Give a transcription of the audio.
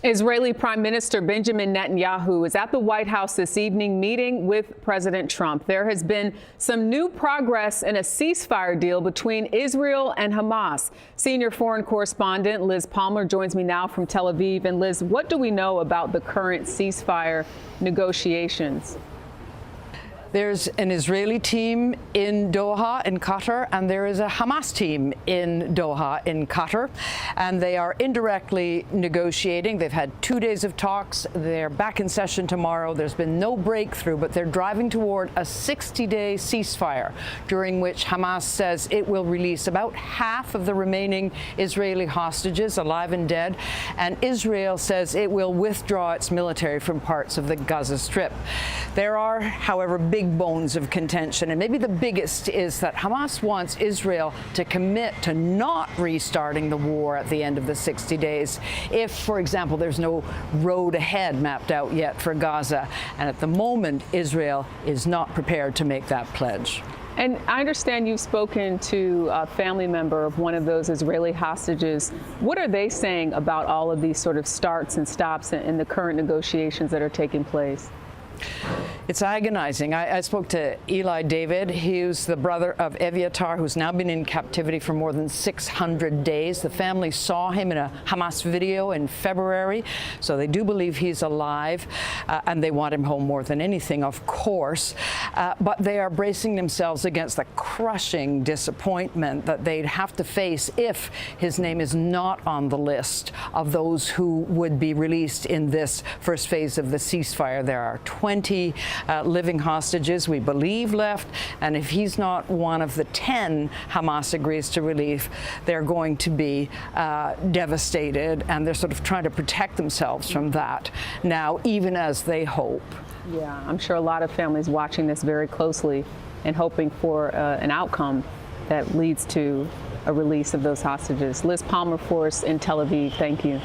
Israeli Prime Minister Benjamin Netanyahu is at the White House this evening meeting with President Trump. There has been some new progress in a ceasefire deal between Israel and Hamas. Senior foreign correspondent Liz Palmer joins me now from Tel Aviv. And Liz, what do we know about the current ceasefire negotiations? There's an Israeli team in Doha in Qatar, and there is a Hamas team in Doha in Qatar, and they are indirectly negotiating. They've had 2 days of talks. They're back in session tomorrow. There's been no breakthrough, but they're driving toward a 60-day ceasefire, during which Hamas says it will release about half of the remaining Israeli hostages, alive and dead, and Israel says it will withdraw its military from parts of the Gaza Strip. There are, however, big bones of contention, and maybe the biggest is that Hamas wants Israel to commit to not restarting the war at the end of the 60 days if, for example, there's no road ahead mapped out yet for Gaza. And at the moment, Israel is not prepared to make that pledge. And I understand you've spoken to a family member of one of those Israeli hostages. What are they saying about all of these sort of starts and stops in the current negotiations that are taking place? It's agonizing. I spoke to Eli David. He's the brother of Eviatar, who's now been in captivity for more than 600 days. The family saw him in a Hamas video in February, so they do believe he's alive, and they want him home more than anything, of course. But they are bracing themselves against the crushing disappointment that they'd have to face if his name is not on the list of those who would be released in this first phase of the ceasefire. There are 20 living hostages, we believe, left, and if he's not one of the 10 Hamas agrees to release, they're going to be devastated, and they're sort of trying to protect themselves from that now, even as they hope. Yeah, I'm sure a lot of families watching this very closely and hoping for an outcome that leads to a release of those hostages. Liz Palmer for us in Tel Aviv, thank you.